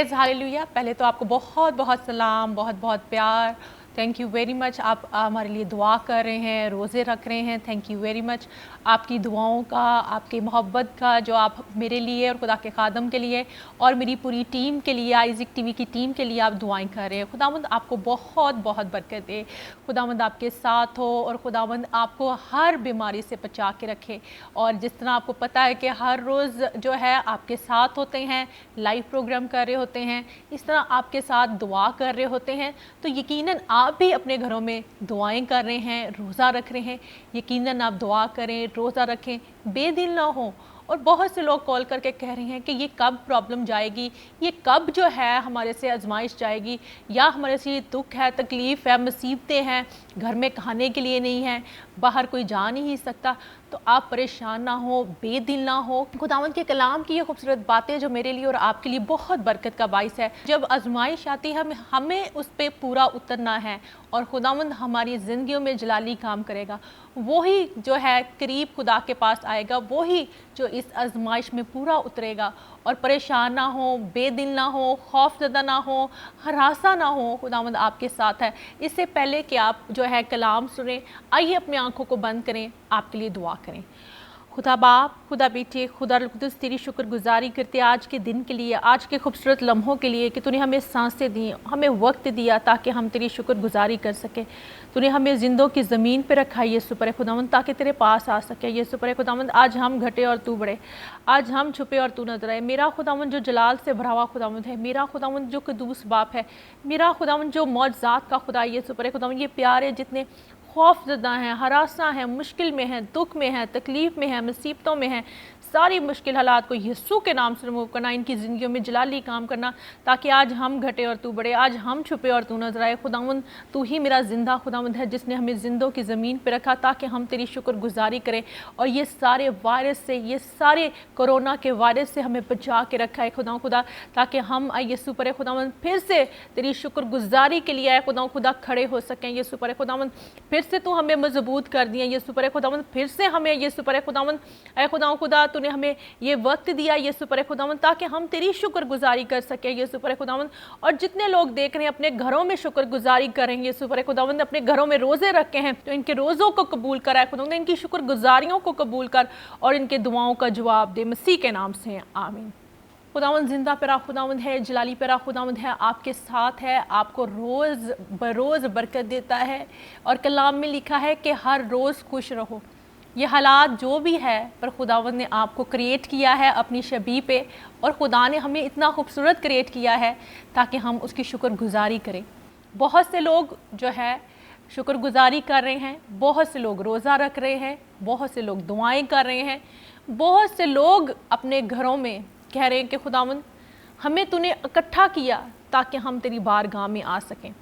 Praise hallelujah. पहले तो आपको बहुत बहुत सलाम, बहुत बहुत प्यार। Thank you very much. आप हमारे लिए दुआ कर रहे हैं, रोज़े रख रहे हैं। Thank you very much. आपकी दुआओं का, आपकी मोहब्बत का जो आप मेरे लिए और खुदा के खादम के लिए और मेरी पूरी टीम के लिए, आइज़िक टीवी की टीम के लिए आप दुआएं कर रहे हैं। खुदावंद आपको बहुत बहुत बरकत दे, खुदावंद आपके साथ हो और खुदावंद आपको हर बीमारी से बचा के रखे। और जिस तरह आपको पता है कि हर रोज़ जो है आपके साथ होते हैं, लाइव प्रोग्राम कर रहे होते हैं, इस तरह आपके साथ दुआ कर रहे होते हैं, तो यकीनन आप भी अपने घरों में दुआएं कर रहे हैं, रोज़ा रख रहे हैं। यकीनन आप दुआ करें, रोज़ा रखें, बेदिल ना हो। और बहुत से लोग कॉल करके कह रहे हैं कि ये कब प्रॉब्लम जाएगी, ये कब जो है हमारे से आजमाइश जाएगी, या हमारे से ये दुख है, तकलीफ़ है, मुसीबतें हैं, घर में खाने के लिए नहीं है, बाहर कोई जा नहीं सकता। तो आप परेशान ना हो, बेदिल ना हो। खुदावंद के कलाम की ये खूबसूरत बातें जो मेरे लिए और आपके लिए बहुत बरकत का बाइस है। जब आजमाइश आती है हमें उस पर पूरा उतरना है और खुदावंद हमारी ज़िंदगियों में जलाली काम करेगा। वही जो है करीब खुदा के पास आएगा, वही जो इस आजमाइश में पूरा उतरेगा। और परेशान ना हो, बेदिल ना हो, खौफज़दा ना हो, हरासा ना हो, खुदावंद आपके साथ है। इससे पहले कि आप जो है कलाम सुने, आइए अपनी आंखों को बंद करें, आपके लिए दुआ करें। खुदा बाप, खुदा बेटे, खुदा रूह कुद्दूस, तेरी शुक्रगुजारी करते आज के दिन के लिए, आज के खूबसूरत लम्हों के लिए कि तूने हमें सांसें दी, हमें वक्त दिया ताकि हम तेरी शुक्रगुजारी कर सकें। तूने हमें जिंदों की ज़मीन पे रखा ये सुपर खुदावंद ताकि तेरे पास आ सके। ये सुपर खुदावंद आज हम घटे और तू बढ़े, आज हम छुपे और तू नजर आए। मेरा खुदावंद जो जलाल से भरा हुआ खुदावंद है, मेरा खुदावंद जो कदूस बाप है, मेरा खुदावंद जो मौजज़ात का खुदा, ये सुपर खुदावंद ये प्यारे जितने खौफज़दा हैं, हरासा हैं, मुश्किल में हैं, दुख में हैं, तकलीफ़ में हैं, मुसीबतों में हैं, सारी मुश्किल हालात को यीशु के नाम से रिमूव करना, इनकी ज़िंदगियों में जलाली काम करना ताकि आज हम घटे और तू बढ़े, आज हम छुपे और तू नजर आए। खुदावंद तू ही मेरा ज़िंदा खुदावंद है जिसने हमें ज़िंदों की ज़मीन पे रखा ताकि हम तेरी शुक्रगुजारी करें और ये सारे वायरस से, ये सारे कोरोना के वायरस से हमें बचा के रखा है खुदा, ताकि हम यीशु पर खुदावंद फिर से तेरी शुक्रगुजारी के लिए आए खुदा खड़े हो सकें। यीशु पर खुदावंद फिर से तू हमें मजबूत कर दिया। यीशु पर खुदावंद फिर से हमें यीशु पर खुदावंद ऐ खुदा तूने हमें ये वक्त दिया यीशु पर खुदावंद ताकि हम तेरी शुक्रगुजारी कर सकें यीशु पर खुदावंद। और जितने लोग देख रहे हैं अपने घरों में शुक्रगुजारी करें यीशु पर खुदावंद, अपने घरों में रोजे रखे हैं तो इनके रोज़ों को कबूल कर आए खुदावंद, इनकी शुक्रगुजारियों को कबूल कर और इनके दुआओं का जवाब दे, मसीह के नाम से आमीन। खुदावंद जिंदा प्यारा खुदावंद है, जलाली प्यारा खुदावंद है, आपके साथ है, आपको रोज़ बरोज़ बरकत देता है। और कलाम में लिखा है कि हर रोज़ खुश रहो। ये हालात जो भी है पर खुदावंद ने आपको क्रिएट किया है अपनी शबीह पे, और खुदा ने हमें इतना खूबसूरत क्रिएट किया है ताकि हम उसकी शुक्रगुजारी करें। बहुत से लोग जो है शुक्रगुजारी कर रहे हैं, बहुत से लोग रोज़ा रख रहे हैं, बहुत से लोग दुआएं कर रहे हैं, बहुत से लोग अपने घरों में कह रहे हैं कि खुदावंद हमें तूने इकट्ठा किया ताकि हम तेरी बारगाह में आ सकें।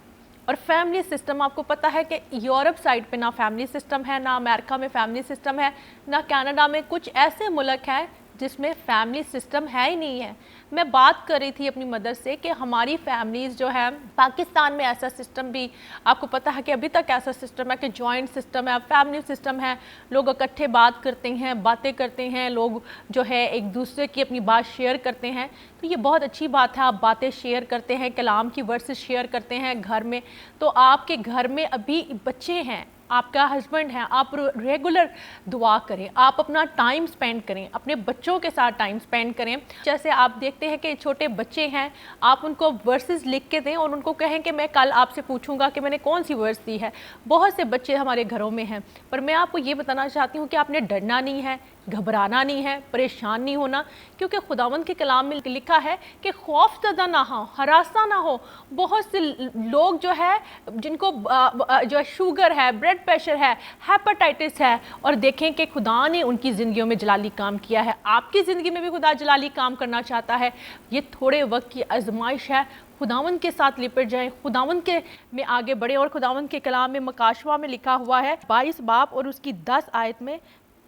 और फैमिली सिस्टम, आपको पता है कि यूरोप साइड पे ना फैमिली सिस्टम है, ना अमेरिका में फैमिली सिस्टम है, ना कनाडा में, कुछ ऐसे मुल्क हैं जिसमें फैमिली सिस्टम है ही नहीं है। मैं बात कर रही थी अपनी मदर से कि हमारी फैमिलीज़ जो है पाकिस्तान में ऐसा सिस्टम भी, आपको पता है कि अभी तक ऐसा सिस्टम है कि जॉइंट सिस्टम है, फैमिली सिस्टम है, लोग इकट्ठे बात करते हैं, बातें करते हैं, लोग जो है एक दूसरे की अपनी बात शेयर करते हैं। तो ये बहुत अच्छी बात है, आप बातें शेयर करते हैं, कलाम की वर्सेस शेयर करते हैं घर में। तो आपके घर में अभी बच्चे हैं, आपका हस्बैंड है, आप रेगुलर दुआ करें, आप अपना टाइम स्पेंड करें, अपने बच्चों के साथ टाइम स्पेंड करें। जैसे आप देखते हैं कि छोटे बच्चे हैं, आप उनको वर्सेस लिख के दें और उनको कहें कि मैं कल आपसे पूछूंगा कि मैंने कौन सी वर्स दी है। बहुत से बच्चे हमारे घरों में हैं, पर मैं आपको ये बताना चाहती हूँ कि आपने डरना नहीं है, घबराना नहीं है, परेशान नहीं होना, क्योंकि खुदावंद के कलाम में लिखा है कि खौफज़दा ना हो, हरासा ना हो। बहुत से लोग जो है जिनको जो है शुगर है, ब्लड प्रेशर है, हेपेटाइटिस है, और देखें कि खुदा ने उनकी ज़िंदगियों में जलाली काम किया है। आपकी ज़िंदगी में भी खुदा जलाली काम करना चाहता है। ये थोड़े वक्त की आजमाइश है, खुदावंद के साथ लिपट जाएं, खुदावंद के में आगे बढ़े। और खुदावंद के कलाम में मकाशवा में लिखा हुआ है 22 बाब और उसकी 10 आयत में,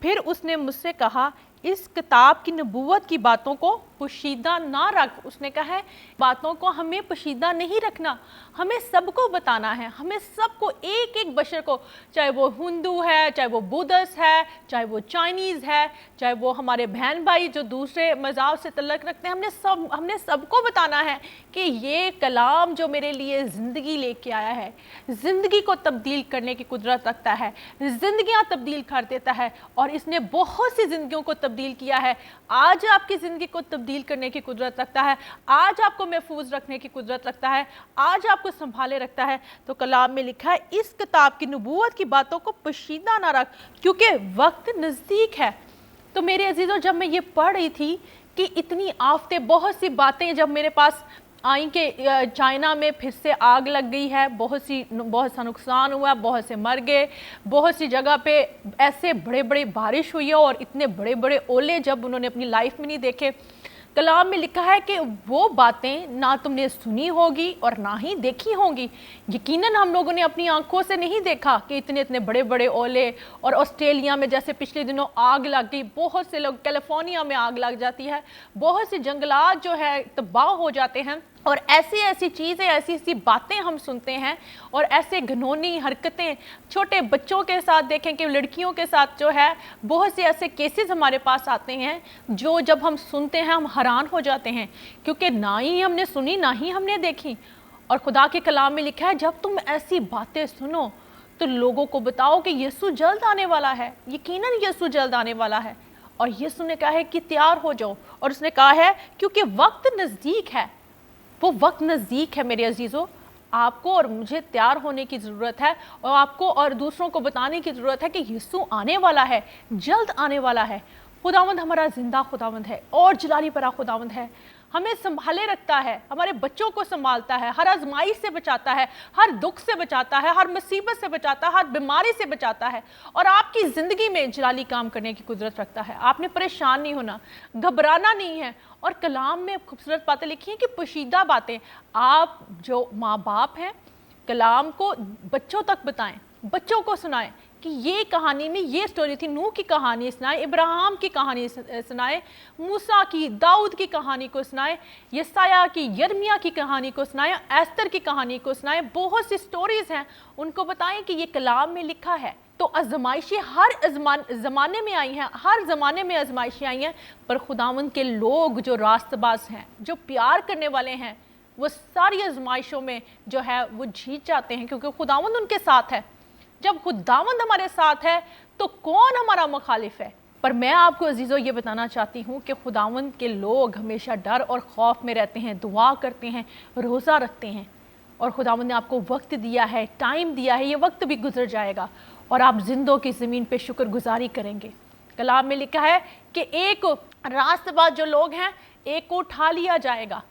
फिर उसने मुझसे कहा इस किताब की नबूवत की बातों को पोशीदा ना रख। उसने कहा है बातों को हमें पोशीदा नहीं रखना, हमें सबको बताना है, हमें सबको, एक एक बशर को, चाहे वो हिंदू है, चाहे वो बुद्धिस्ट है, चाहे वो चाइनीज़ है, चाहे वो हमारे बहन भाई जो दूसरे मज़हब से तल्लुक़ रखते हैं, हमने सबको बताना है कि ये कलाम जो मेरे लिए ज़िंदगी लेके आया है, ज़िंदगी को तब्दील करने की कुदरत रखता है, ज़िंदगियाँ तब्दील कर देता है, और इसने बहुत सी ज़िंदगियों को तब्दील किया है। आज आपकी ज़िंदगी को तब्दील करने की कुदरत रखता है, आज आपको महफूज रखने की कुदरत रखता है, आज आपको संभाले रखता है। तो कलाम में लिखा है इस किताब की नबूवत की बातों को पोशीदा ना रख, क्योंकि वक्त नज़दीक है। तो मेरे अजीज़ों, जब मैं ये पढ़ रही थी कि इतनी आफतें, बहुत सी बातें जब मेरे पास आई कि चाइना में फिर से आग लग गई है, बहुत सा नुकसान हुआ, बहुत से मर गए, बहुत सी जगह पे ऐसे बड़े बड़े बारिश हुई है और इतने बड़े बड़े ओले जब उन्होंने अपनी लाइफ में नहीं देखे। कलाम में लिखा है कि वो बातें ना तुमने सुनी होगी और ना ही देखी होंगी। यकीनन हम लोगों ने अपनी आंखों से नहीं देखा कि इतने इतने बड़े बड़े ओले, और ऑस्ट्रेलिया में जैसे पिछले दिनों आग लग गई, बहुत से लोग, कैलिफोर्निया में आग लग जाती है, बहुत से जंगलात जो है तबाह हो जाते हैं, और ऐसी ऐसी चीज़ें, ऐसी ऐसी बातें हम सुनते हैं, और ऐसे घिनौनी हरकतें छोटे बच्चों के साथ देखें कि लड़कियों के साथ जो है, बहुत से ऐसे केसेस हमारे पास आते हैं जो जब हम सुनते हैं हम हैरान हो जाते हैं, क्योंकि ना ही हमने सुनी ना ही हमने देखी। और खुदा के कलाम में लिखा है जब तुम ऐसी बातें सुनो तो लोगों को बताओ कि यीशु जल्द आने वाला है, यकीनन यीशु जल्द आने वाला है। और यीशु ने कहा है कि तैयार हो जाओ, और उसने कहा है क्योंकि वक्त नज़दीक है, वो वक्त नज़दीक है। मेरे अजीज़ों, आपको और मुझे तैयार होने की ज़रूरत है, और आपको और दूसरों को बताने की ज़रूरत है कि यीशु आने वाला है, जल्द आने वाला है। खुदावंद हमारा ज़िंदा खुदावंद है और जलाली भरा खुदावंद है, हमें संभाले रखता है, हमारे बच्चों को संभालता है, हर आजमाइश से बचाता है, हर दुख से बचाता है, हर मुसीबत से बचाता है, हर बीमारी से बचाता है, और आपकी ज़िंदगी में जलाली काम करने की कुदरत रखता है। आपने परेशान नहीं होना, घबराना नहीं है। और कलाम में खूबसूरत बातें लिखी हैं कि पोशीदा बातें आप जो माँ बाप हैं, कलाम को बच्चों तक बताएं, बच्चों को सुनाएं कि ये कहानी में ये स्टोरी थी, नूह की कहानी सुनाए, इब्राहिम की कहानी सुनाए, मूसा की, दाऊद की कहानी को सुनाए, यसाया की, यर्मिया की कहानी को सुनाए, एस्तर की कहानी को सुनाए। बहुत सी स्टोरीज़ हैं, उनको बताएं कि ये कलाम में लिखा है। तो आजमाइशें हर ज़माने में आई हैं, हर ज़माने में आजमाइशें आई हैं, पर खुदावंद के लोग जो रास्तबाज हैं, जो प्यार करने वाले हैं, वो सारी आजमाइशों में जो है वो जीत जाते हैं, क्योंकि खुदावंद उनके साथ है। जब खुदावंद हमारे साथ है तो कौन हमारा मुखालिफ है। पर मैं आपको अजीज़ों ये बताना चाहती हूँ कि खुदावंद के लोग हमेशा डर और खौफ में रहते हैं, दुआ करते हैं, रोज़ा रखते हैं, और खुदावंद ने आपको वक्त दिया है, टाइम दिया है, ये वक्त भी गुजर जाएगा और आप जिंदों की ज़मीन पे शुक्रगुजारी करेंगे। कलाम में लिखा है कि एक रास्तबाज जो लोग हैं, एक को उठा लिया जाएगा।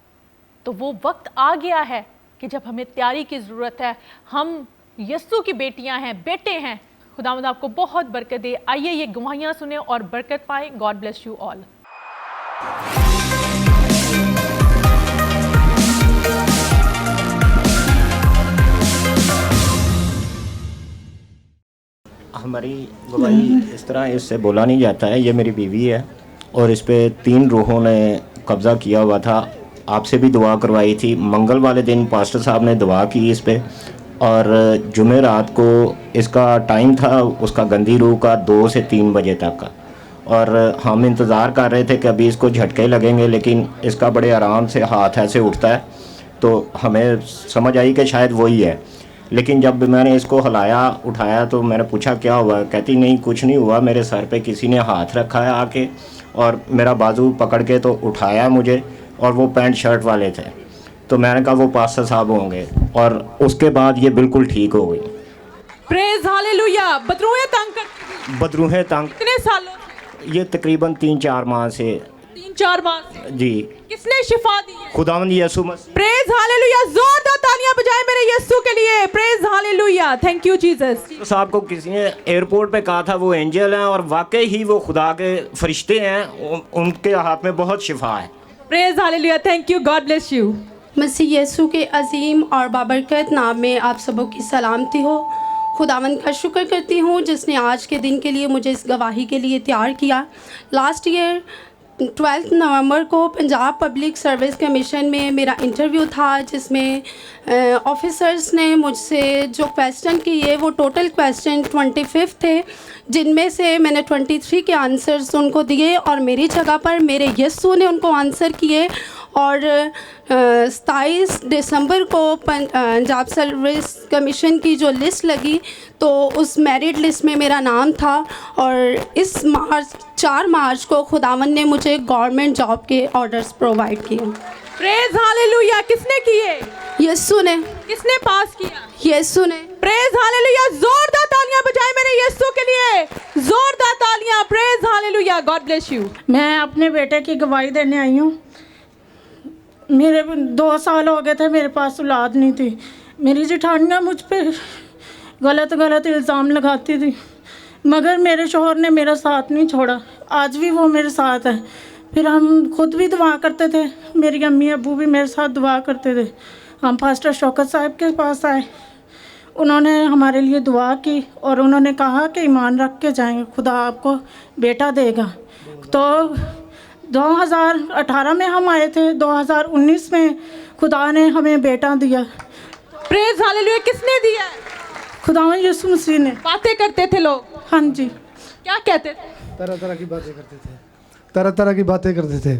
तो वो वक्त आ गया है कि जब हमें तैयारी की ज़रूरत है। हम यीशु की बेटियां हैं, बेटे हैं। खुदावंद आपको बहुत बरकत दे। आइए ये गवाहियाँ सुने और बरकत पाएँ। God bless you all. हमारी गवाही इस तरह, इससे बोला नहीं जाता है। ये मेरी बीवी है और इस पे 3 रूहों ने कब्ज़ा किया हुआ था। आपसे भी दुआ करवाई थी। मंगल वाले दिन पास्टर साहब ने दुआ की इस पे, और जुमे रात को इसका टाइम था उसका गंदी रूह का 2 से 3 बजे तक का, और हम इंतज़ार कर रहे थे कि अभी इसको झटके लगेंगे, लेकिन इसका बड़े आराम से हाथ ऐसे उठता है, तो हमें समझ आई कि शायद वही है। लेकिन जब मैंने इसको हिलाया उठाया तो मैंने पूछा क्या हुआ, कहती नहीं कुछ नहीं हुआ, मेरे सर पे किसी ने हाथ रखा है आके और मेरा बाजू पकड़ के तो उठाया मुझे, और वो पैंट शर्ट वाले थे। तो मैंने कहा वो पास्टर साहब होंगे, और उसके बाद ये बिल्कुल ठीक हो गई। Praise hallelujah. बदरूहें तंग कितने सालों से? ये तकरीबन 3-4 माह से। 3-4 माह से जी। किसने शिफा दी है? खुदावंद यीशु मसीह। Praise hallelujah. जोरदार तालियां बजाएं मेरे यीशु के लिए। Praise hallelujah. Thank you Jesus. साहब को किसी ने एयरपोर्ट पे कहा था वो एंजल हैं, और वाकई ही वो खुदा के फरिश्ते हैं। उनके हाथ में बहुत शिफा है। Praise hallelujah. Thank you. God bless you. मसीह यीशु के अजीम और बाबरकत नाम में आप सबों की सलामती हो। खुदावंद का शुक्र करती हूँ जिसने आज के दिन के लिए मुझे इस गवाही के लिए तैयार किया। लास्ट ईयर 12 नवंबर को पंजाब पब्लिक सर्विस कमीशन में मेरा इंटरव्यू था, जिसमें ऑफिसर्स ने मुझसे जो क्वेश्चन किए वो टोटल क्वेश्चन 25 थे, जिनमें से मैंने 23 के आंसर्स उनको दिए और मेरी जगह पर मेरे यस्सु ने उनको आंसर किए। और 27 दिसंबर को पंजाब सर्विस कमीशन की जो लिस्ट लगी तो उस मेरिट लिस्ट में मेरा नाम था, और इस 4 मार्च को खुदावन ने मुझे गवर्नमेंट जॉब के ऑर्डर्स प्रोवाइड किए। Praise hallelujah. किसने किए? यस्सु ने। किसने पास किया? यस्सु ने। Praise hallelujah. जोरदार तालियां बजाएं मेरे यीशु के लिए, जोरदार तालियां। Praise hallelujah. God bless you. मैं अपने बेटे की गवाही देने आई हूँ। मेरे 2 साल हो गए थे, मेरे पास औलाद नहीं थी। मेरी जेठानियाँ मुझ पे गलत इल्ज़ाम लगाती थी, मगर मेरे शौहर ने मेरा साथ नहीं छोड़ा। आज भी वो मेरे साथ है। फिर हम खुद भी दुआ करते थे, मेरी अम्मी अब्बू भी मेरे साथ दुआ करते थे। हम पास्टर शौकत साहब के पास आए, उन्होंने हमारे लिए दुआ की और उन्होंने कहा कि ईमान रख के जाएंगे, खुदा आपको बेटा देगा। तो 2018 में हम आए थे, 2019 में खुदा ने हमें बेटा दिया। Praise hallelujah. किसने दिया? खुदावन यीशु मसीह ने। बातें करते थे लोग? हाँ जी। क्या कहते थे? तरह तरह की बातें करते थे, तरह तरह की बातें करते थे।